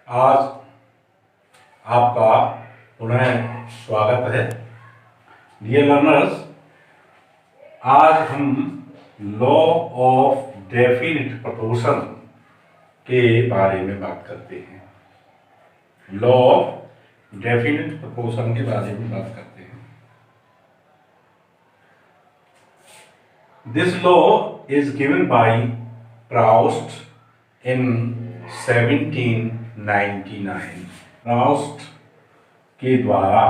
आज आपका पुनः स्वागत है। डियर लर्नर्स, आज हम लॉ ऑफ डेफिनिट प्रोपोर्शन के बारे में बात करते हैं। लॉ ऑफ डेफिनिट प्रोपोर्शन के बारे में बात करते हैं। This law is given by Proust in 1799। Proust के द्वारा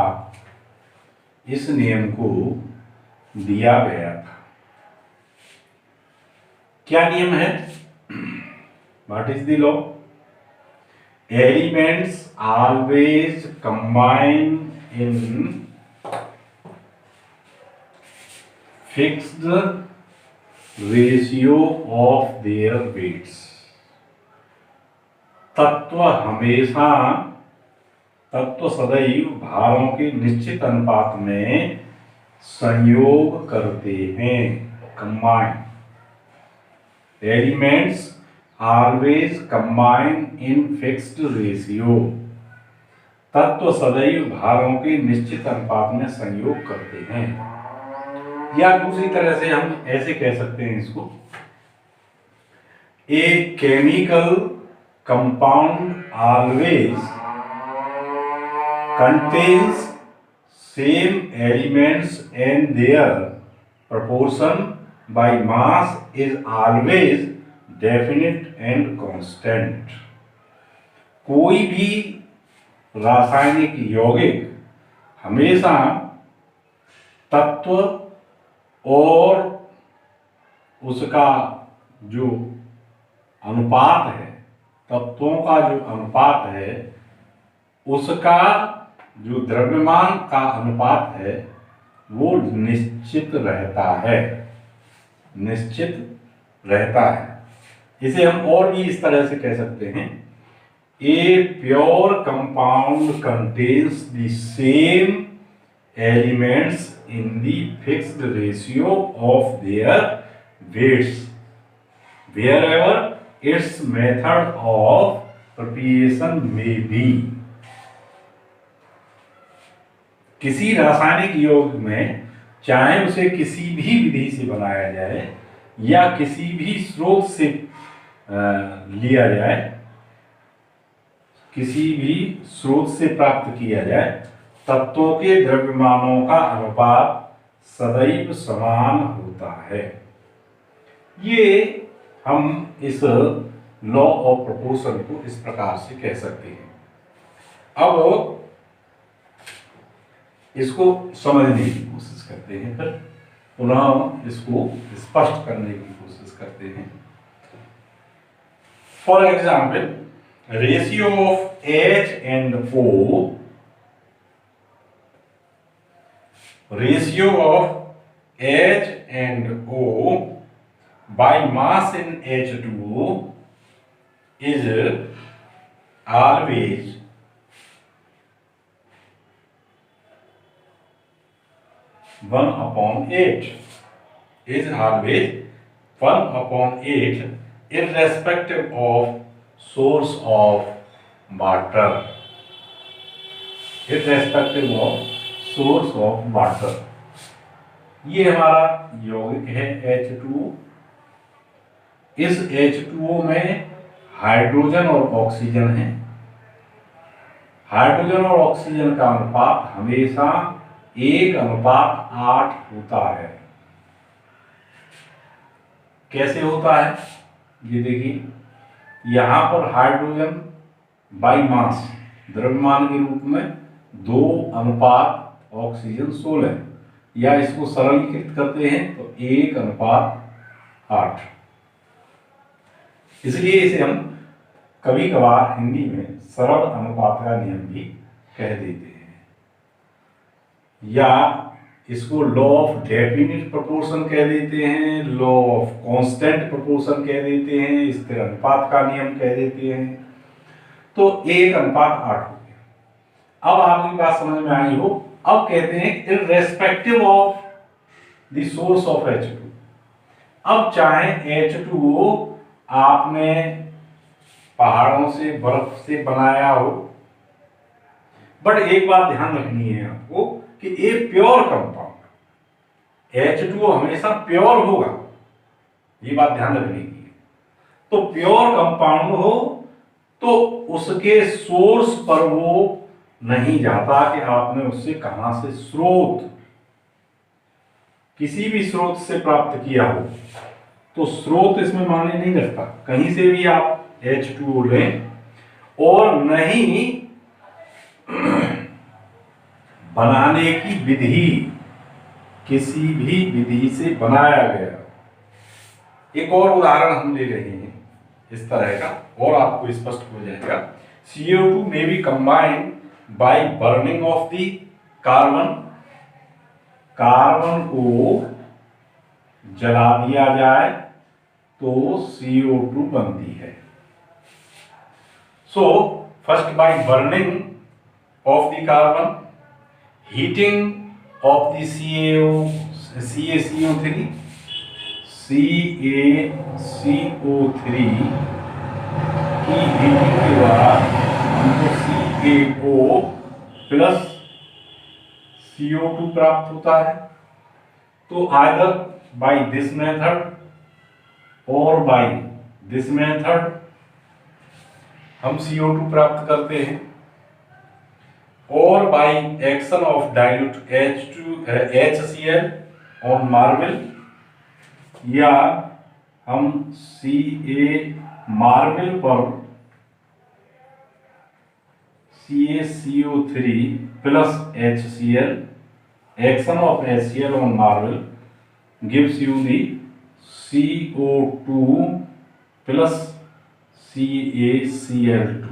इस नियम को दिया गया था। क्या नियम है? What is the law? Elements always combine in fixed ratio of their weights. तत्व सदैव भारों के निश्चित अनुपात में संयोग करते हैं। Combine. Elements always combine in fixed ratio. तत्व सदैव भारों के निश्चित अनुपात में संयोग करते हैं। या दूसरी तरह से हम ऐसे कह सकते हैं इसको, a chemical compound always contains same elements and their proportion by mass is always definite and constant। कोई भी रासायनिक यौगिक हमेशा तत्व और उसका जो अनुपात है, तत्वों का जो अनुपात है, उसका जो द्रव्यमान का अनुपात है वो निश्चित रहता है। इसे हम और भी इस तरह से कह सकते हैं, a pure compound contains the same elements in the fixed ratio of their weights wherever its method of preparation may be। किसी रासायनिक यौगिक में चाहे उसे किसी भी विधि से बनाया जाए या किसी भी स्रोत से लिया जाए, किसी भी स्रोत से प्राप्त किया जाए, तत्वों के द्रव्यमानों का अनुपात सदैव समान होता है। ये हम इस लॉ ऑफ प्रोपोर्शन को इस प्रकार से कह सकते हैं। अब इसको समझने की कोशिश करते हैं, फिर पुनः इसको स्पष्ट करने की कोशिश करते हैं। For example, ratio of H and O, ratio of H and O by mass in H2O is always one upon 8, irrespective of source of water। ये हमारा यौगिक है H2O। इस H2O में हाइड्रोजन और ऑक्सीजन है। हाइड्रोजन और ऑक्सीजन का अनुपात हमेशा 1:8 होता है। कैसे होता है ये देखिए, यहां पर हाइड्रोजन बाई मास द्रव्यमान के रूप में 2 ऑक्सीजन 16, या इसको सरलीकृत करते हैं तो 1:8। इसलिए इसे हम कभी कभार हिंदी में सरल अनुपात का नियम भी कह देते हैं, या इसको लॉ ऑफ डेफिनिट प्रोपोर्शन कह देते हैं, लॉ ऑफ कांस्टेंट प्रोपोर्शन कह देते हैं, स्थिर अनुपात का नियम कह देते हैं। तो 1:8 हो गया। अब आपकी बात समझ में आई हो। अब कहते हैं irrespective of the source of H2। अब चाहे H2O आपने पहाड़ों से, बर्फ से बनाया हो। बट एक बात ध्यान रखनी है आपको कि ये प्योर कंपाउंड, H2O हमेशा प्योर होगा, ये बात ध्यान रखने की है। तो प्योर कंपाउंड हो तो उसके सोर्स पर वो नहीं जाता कि आपने उससे कहां से स्रोत, किसी भी स्रोत से प्राप्त किया हो, तो स्रोत इसमें मायने नहीं रखता। कहीं से भी आप H2O लें, और नहीं बनाने की विधि किसी भी विधि से बनाया गया। एक और उदाहरण हम ले रहे हैं इस तरह का, और आपको स्पष्ट हो जाएगा। CO2 may be combined by burning of the carbon, carbon को जला दिया जाए तो CO2 बनती है। So first by burning of the carbon, heating of the CaCO3 की हीटिंग के द्वारा हमको CaO प्लस CO2 प्राप्त होता है। तो आइदर बाय दिस मेथड और बाय दिस मेथड हम CO2 प्राप्त करते हैं, और by action of dilute HCl on marble, या हम मार्बल पर CaCO3 plus HCl, action of HCl on marble gives you the CO2 plus CaCl2.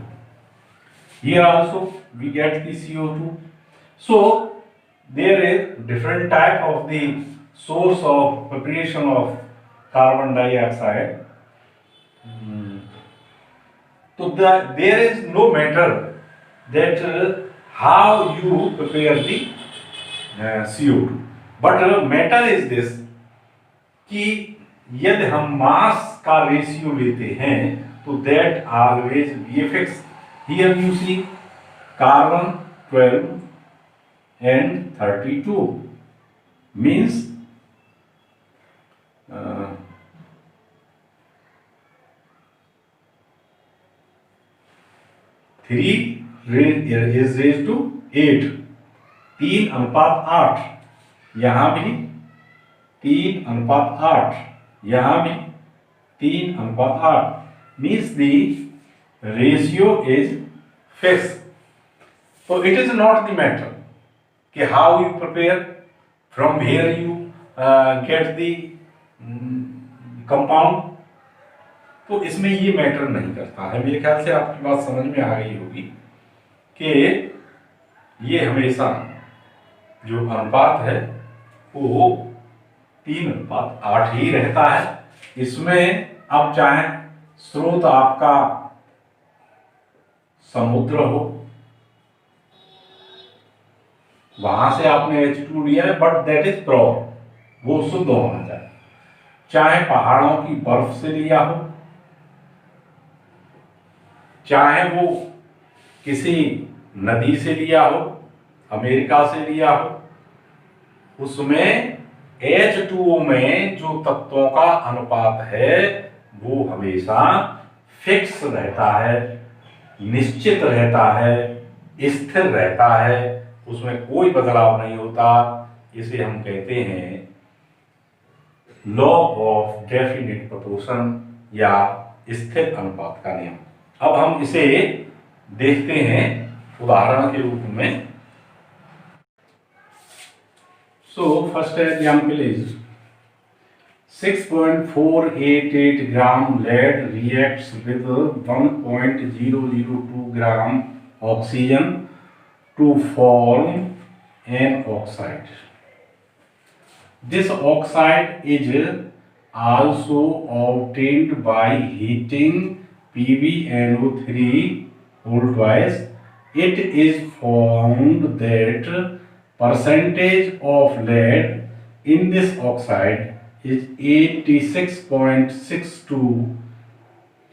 Here also we get the CO2. So there is different type of the source of preparation of carbon dioxide. So there is no matter that how you prepare the CO2, but matter is this कि यदि हम मास का ratio लेते हैं तो that always be fixed. Here you see carbon 12 and 32 means 3 is raised to 8, 3:8, यहां भी 3:8, यहां भी 3:8, means the ratio is fixed. So it is not the matter कि how you prepare, from where you get the compound. तो इसमें ये matter नहीं करता है। मेरे ख्याल से आपकी बात समझ में आ गई होगी कि ये हमेशा जो अनुपात है वो 3:8 ही रहता है। इसमें अब चाहे स्रोत आपका समुद्र हो, वहां से आपने H2 लिया है, बट दैट इज प्योर, वो शुद्ध होना चाहिए। चाहे पहाड़ों की बर्फ से लिया हो, चाहे वो किसी नदी से लिया हो, अमेरिका से लिया हो, उसमें H2O में जो तत्वों का अनुपात है वो हमेशा फिक्स रहता है, निश्चित रहता है, स्थिर रहता है, उसमें कोई बदलाव नहीं होता। इसे हम कहते हैं लॉ ऑफ डेफिनिट प्रोपोर्शन या स्थिर अनुपात का नियम। अब हम इसे देखते हैं उदाहरण के रूप में। So first example is 6.488 gram lead reacts with 1.002 gram oxygen to form an oxide. This oxide is also obtained by heating PbNO3 whole twice. It is found that percentage of lead in this oxide is 86.62,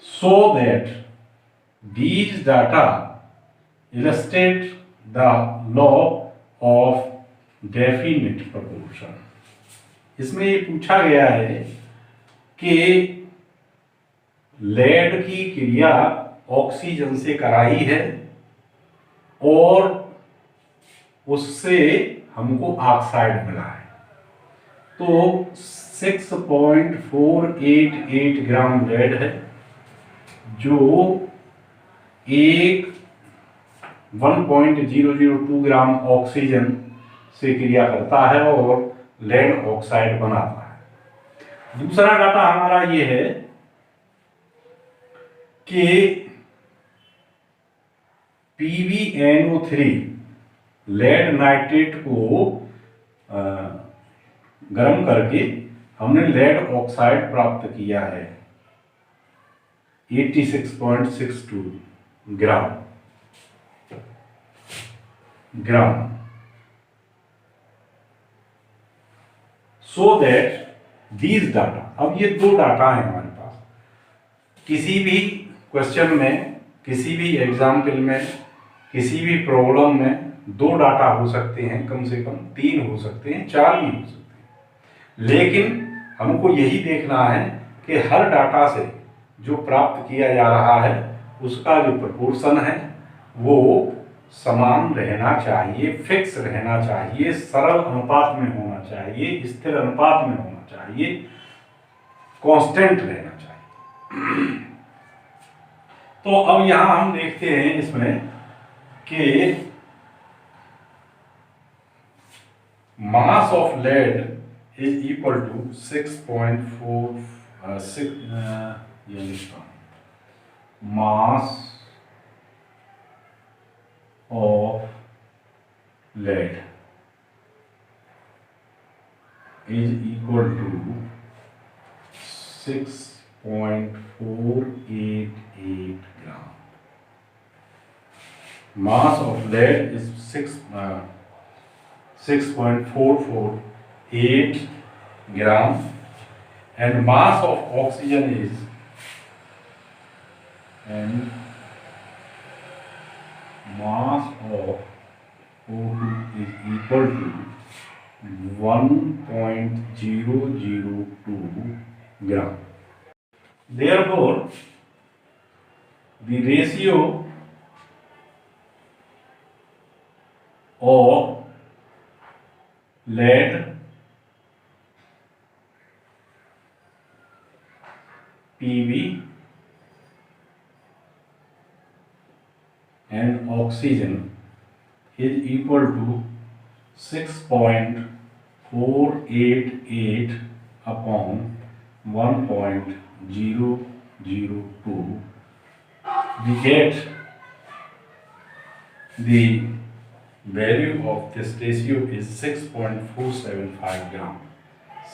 so that These data illustrate the law of definite proportion. इसमें ये पूछा गया है कि lead की क्रिया oxygen से कराई है और उससे हमको ऑक्साइड मिला है, तो 6.488 ग्राम लेड है जो 1.002 ग्राम ऑक्सीजन से क्रिया करता है और लेड ऑक्साइड बनाता है। दूसरा डाटा हमारा ये है कि PbNO3 लेड नाइट्रेट को गर्म करके हमने लेड ऑक्साइड प्राप्त किया है 86.62 ग्राम। सो दैट दीज डाटा, अब ये दो डाटा है हमारे पास। किसी भी क्वेश्चन में, किसी भी एग्जाम्पल में, किसी भी प्रॉब्लम में दो डाटा हो सकते हैं, कम से कम 3 हो सकते हैं, 4 भी हो सकते हैं, लेकिन हमको यही देखना है कि हर डाटा से जो प्राप्त किया जा रहा है उसका जो प्रोपोर्शन है वो समान रहना चाहिए, फिक्स रहना चाहिए, सरल अनुपात में होना चाहिए, स्थिर अनुपात में होना चाहिए, कांस्टेंट रहना चाहिए। तो अब यहां हम देखते हैं इसमें कि mass of lead is equal to 6.46 mass of lead is equal to 6.488 gram. Mass of lead is 6.448 gram and mass of oxygen is mass of O2 is equal to 1.002 gram. Therefore, the ratio of lead Pb and oxygen is equal to 6.488 upon 1.002. We get the value of this ratio is 6.475 gram.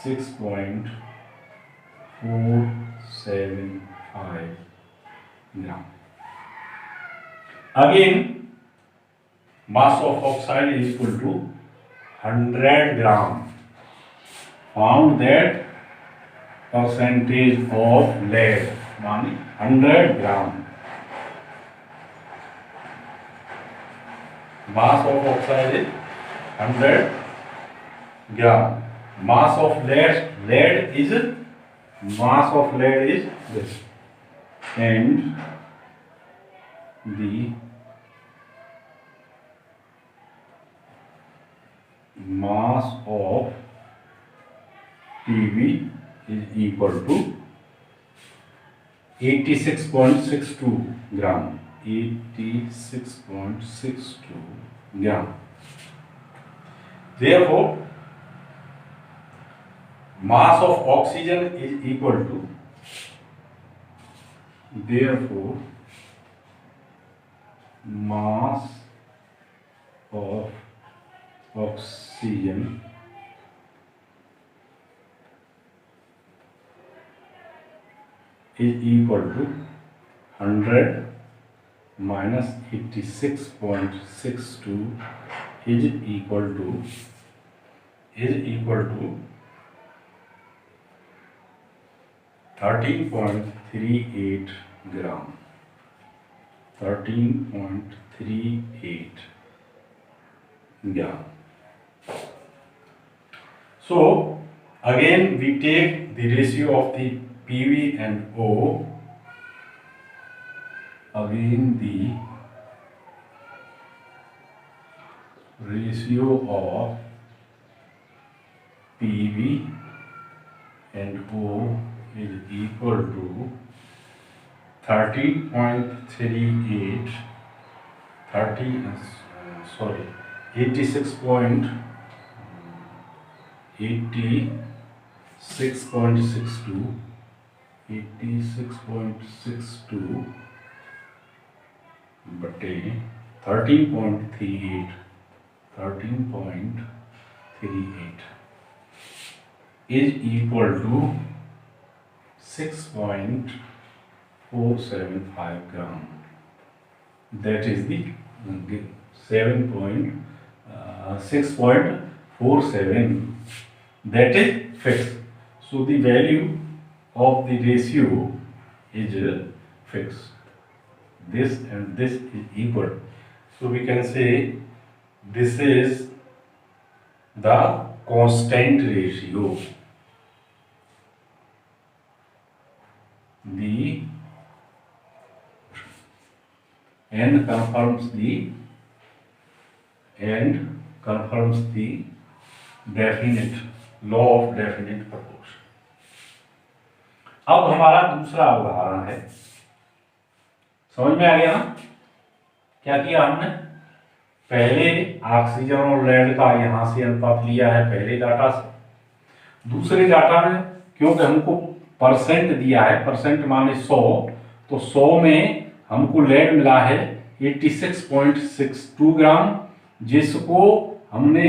6.475 gram. Again, mass of oxide is equal to 100 gram. Found that percentage of lead, meaning 100 gram. Mass of oxide is 100 gram. Mass of lead is this, and the mass of Pb is equal to 86.62 gram. 86.62 gram. Therefore, mass of oxygen is equal to, mass of oxygen is equal to 100 minus 86.62 is equal to 13.38 gram. 13.38 gram. So again we take the ratio of the PV and O. Again the ratio of PV and O is equal to 86.6.8 बटे 13.38 is equal to 6.475 gram. That is the 6.47. That is fixed. So the value of the ratio is fixed. This and this is equal. So we can say this is the constant ratio. The and confirms the definite law of definite proportion. अब हमारा दूसरा उदाहरण है, समझ में आ गया ना? क्या किया हमने? पहले ऑक्सीजन और लेड का यहां से अनुपात लिया है पहले डाटा से, दूसरे डाटा में क्योंकि हमको परसेंट दिया है, परसेंट माने 100, तो 100 में हमको लेड मिला है 86.62 ग्राम, जिसको हमने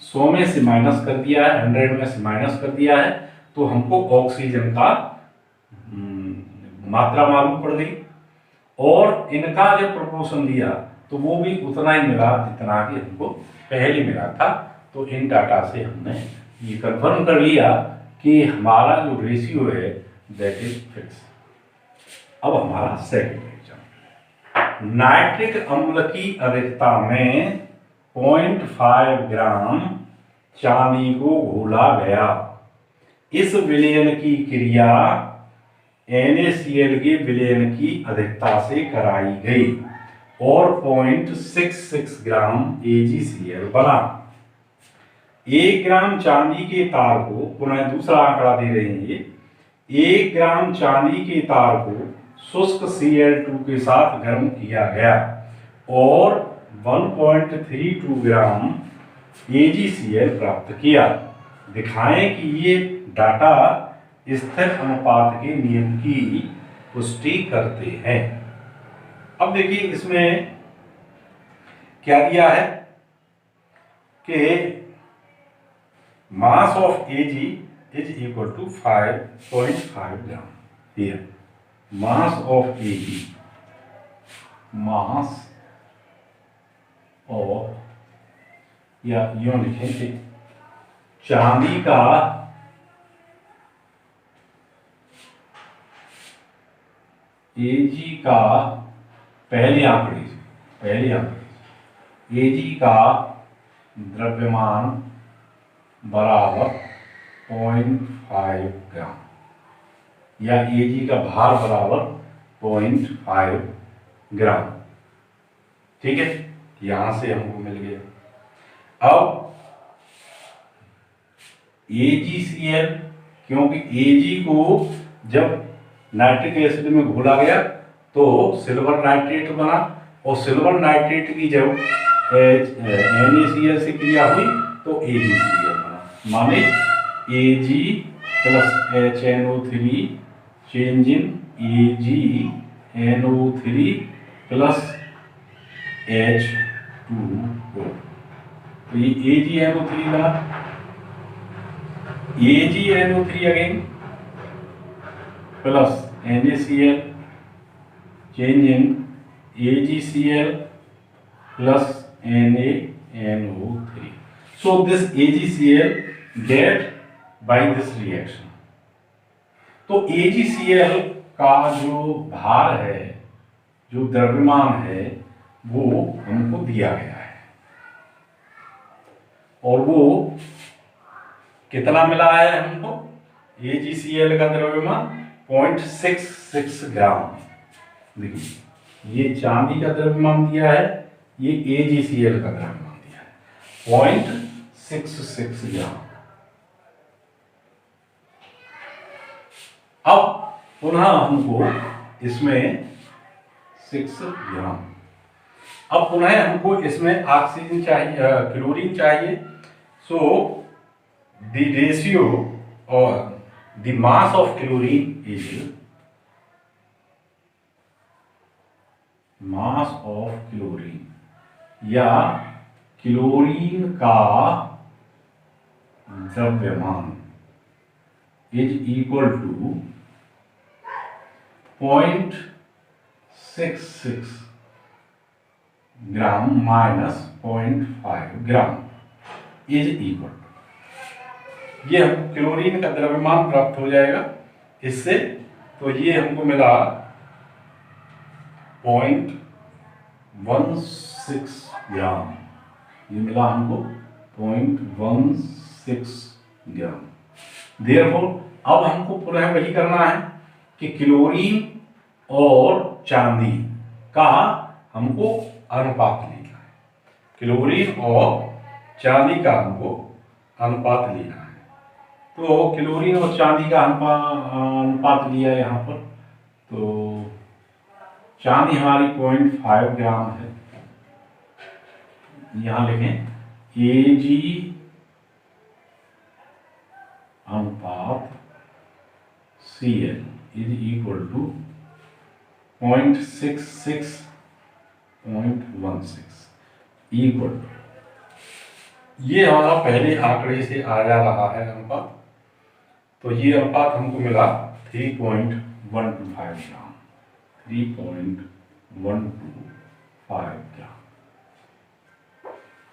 100 में से माइनस कर दिया है, 100 में से माइनस कर दिया है, तो हमको ऑक्सीजन का मात्रा मालूम पड़ गई। और इनका जब प्रोपोर्शन लिया तो वो भी उतना ही मिला जितना कि हमको पहले मिला था। तो इन डाटा से हमने ये कंफर्म कर लिया कि हमारा जो रेशियो है दैट इज फिक्स। अब हमारा सेकंड एग्जाम्पल, नाइट्रिक अम्ल की अधिकता में 0.5 ग्राम चांदी को घोला गया। इस विलयन की क्रिया NaCl के विलयन की अधिकता से कराई गई और 0.66 ग्राम AgCl बना। 1 ग्राम चांदी के तार को, पुनः दूसरा आंकड़ा दे रहे हैं ये, 1 ग्राम चांदी के तार को शुष्क Cl2 के साथ गर्म किया गया और 1.32 ग्राम AgCl प्राप्त किया। दिखाएं कि ये डाटा स्थिर अनुपात के नियम की पुष्टि करते हैं। अब देखिए इसमें क्या दिया है कि mass of Ag is equal to 5.5 gram. Here mass of Ag, mass of, या यूं लिखेंगे चांदी का Ag का पहले आंकड़े Ag का द्रव्यमान बराबर 0.5 ग्राम या Ag का भार बराबर 0.5 ग्राम। ठीक है, यहां से हमको मिल गया। अब AgCl, क्योंकि Ag को जब नाइट्रिक एसिड में घोला गया तो सिल्वर नाइट्रेट बना और सिल्वर नाइट्रेट की जब NaCl से क्रिया हुई तो AgCl बना, माने Ag plus HNO3 change in AgNO3 plus H2O। तो ये AgNO3 बना, AgNO3 again plus NaCl change in AgCl plus NaNO3. So this AgCl get by this reaction. तो AgCl का जो भार है जो द्रव्यमान है वो हमको दिया गया है, और वो कितना मिला है हमको? AgCl का द्रव्यमान 0.66 ग्राम। देखिए ये चांदी का द्रव्यमान दिया है, ये AgCl का द्रव्यमान दिया है 0.66 ग्राम। अब पुनः हमको इसमें 6 ग्राम, अब पुनः हमको इसमें ऑक्सीजन चाहिए, क्लोरीन चाहिए। सो द रेशियो और the mass of chlorine is mass of chlorine या क्लोरीन का द्रव्यमान is equal to 0.66 gram minus 0.5 gram is equal to, ये हम क्लोरीन का द्रव्यमान प्राप्त हो जाएगा इससे। तो ये हमको मिला 0.16 ग्राम, ये मिला हमको 0.16 ग्राम। देयरफॉर अब हमको पुनः वही करना है कि क्लोरीन और चांदी का हमको अनुपात लेना है, क्लोरीन और चांदी का हमको अनुपात लेना है। तो क्लोरीन और चांदी का अनुपात लिया है यहाँ पर, तो चांदी हमारी 0.5 ग्राम है, यहाँ लिखें Ag अनुपात Cl is equal to 0.66.16 equal to, ये हमारा पहले आंकड़े से आ जा रहा है अनुपात। तो ये अनुपात हमको मिला 3.125 ग्राम, 3.125 ग्राम,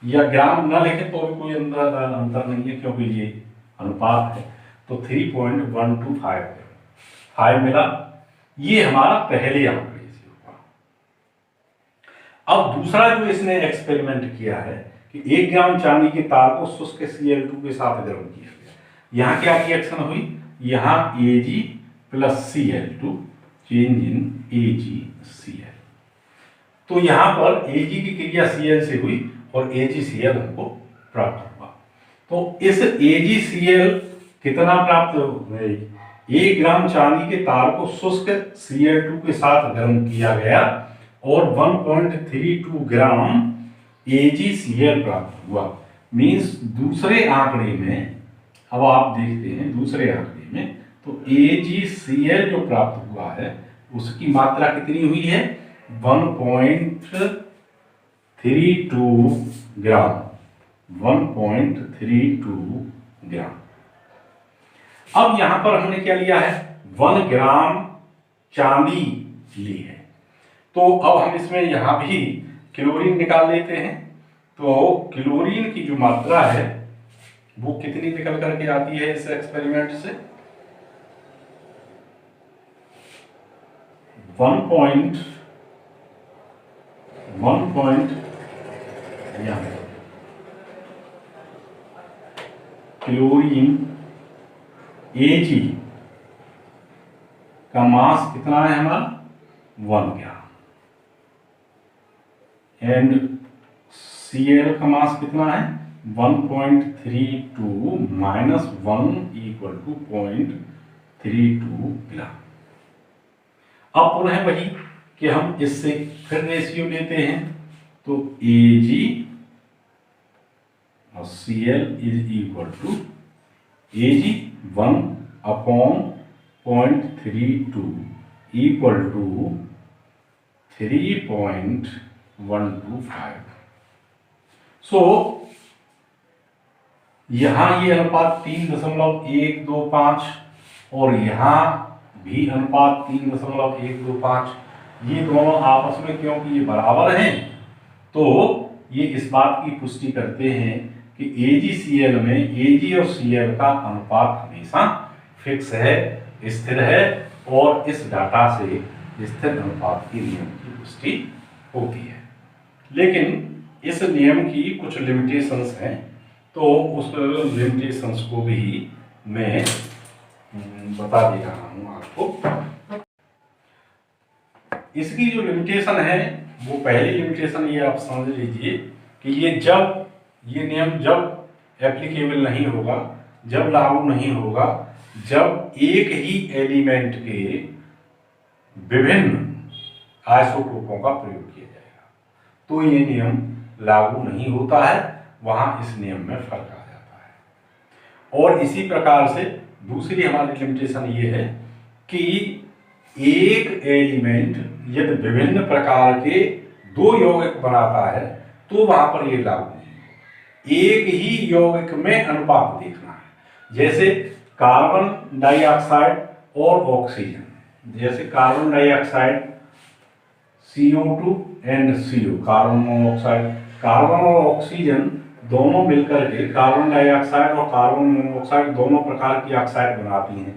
या ग्राम ना लिखे तो भी कोई अंतर नहीं है क्योंकि ये अनुपात है। तो 3.125 मिला, ये हमारा पहले आंकड़े से हुआ। अब दूसरा जो इसने एक्सपेरिमेंट किया है कि 1 ग्राम चांदी के तार को शुष्क Cl2 के साथ गर्म किया गया। यहाँ क्या रिएक्शन हुई? यहाँ Ag plus Cl2 change in AgCl। तो यहाँ पर Ag की क्रिया Cl से हुई और AgCl हमको प्राप्त हुआ। तो इस AgCl कितना प्राप्त हो गई? 1 ग्राम चांदी के तार को शुष्क Cl2 के साथ गर्म किया गया और 1.32 ग्राम AgCl प्राप्त हुआ। मीन्स दूसरे आंकड़े में, अब आप देखते हैं दूसरे आंकड़े में, तो AgCl जो प्राप्त हुआ है उसकी मात्रा कितनी हुई है? 1.32 ग्राम, 1.32 ग्राम। अब यहां पर हमने क्या लिया है? 1 ग्राम चांदी ली है। तो अब हम इसमें यहां भी क्लोरीन निकाल लेते हैं। तो क्लोरीन की जो मात्रा है वो कितनी निकल करके आती है इस एक्सपेरिमेंट से? 1. क्लोरीन Ag का मास कितना है हमारा? 1 ग्राम। एंड Cl का मास कितना है? 1.32 माइनस 1 इक्वल टू 0.32 ग्राम। अब पुनः वही कि हम इससे फिर रेशियो लेते हैं। तो Ag और Cl is equal to Ag 1/0.32 equal to 3.125। So यहां ये अनुपात 3.125 और यहां भी अनुपात 3.125, ये दोनों आपस में क्योंकि ये बराबर हैं तो ये इस बात की पुष्टि करते हैं कि AgCl में Ag और Cl का अनुपात हमेशा फिक्स है, स्थिर है। और इस डाटा से स्थिर अनुपात की नियम की पुष्टि होती है। लेकिन इस नियम की कुछ लिमिटेशंस हैं, तो उस लिमिटेशंस को भी मैं बता दे रहा हूँ आपको। इसकी जो लिमिटेशन है, वो पहली लिमिटेशन ये आप समझ लीजिए कि ये नियम जब एप्लीकेबल नहीं होगा, जब लागू नहीं होगा, जब एक ही एलिमेंट के विभिन्न आइसोटोपों का प्रयोग किया जाएगा, तो ये नियम लागू नहीं होता है, वहां इस नियम में फर्क आ जाता है। और इसी प्रकार से दूसरी हमारी लिमिटेशन ये है कि एक एलिमेंट यदि विभिन्न प्रकार के दो यौगिक बनाता है तो वहां पर ये लागू नहीं होगा। एक ही यौगिक में अनुपात देखना है, जैसे कार्बन डाइऑक्साइड और ऑक्सीजन, जैसे carbon dioxide CO2 and CO, carbon monoxide, carbon और ऑक्सीजन दोनों मिलकर के कार्बन डाइऑक्साइड और कार्बन मोनोऑक्साइड दोनों प्रकार की ऑक्साइड बनाती हैं।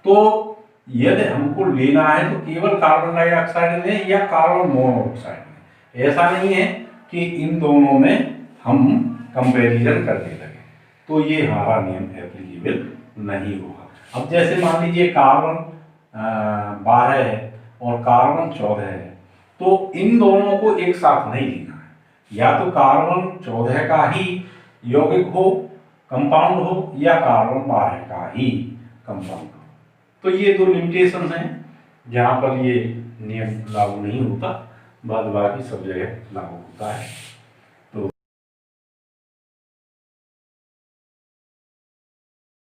तो यदि हमको लेना है तो केवल कार्बन डाइऑक्साइड लें या कार्बन मोनोऑक्साइड लें, ऐसा नहीं है कि इन दोनों में हम कंपैरिजन करने लगे, तो ये हमारा नियम एप्लीकेबल नहीं होगा। अब जैसे मान लीजिए कार्बन 12 है और कार्बन 14 है, तो इन दोनों को एक साथ नहीं लेना है, या तो कार्बन 14 का ही यौगिक हो, कंपाउंड हो, या कार्बन 12 का ही कंपाउंड हो। तो ये दो लिमिटेशंस हैं जहाँ पर ये नियम लागू नहीं होता, बाद बाकी सब जगह लागू होता है।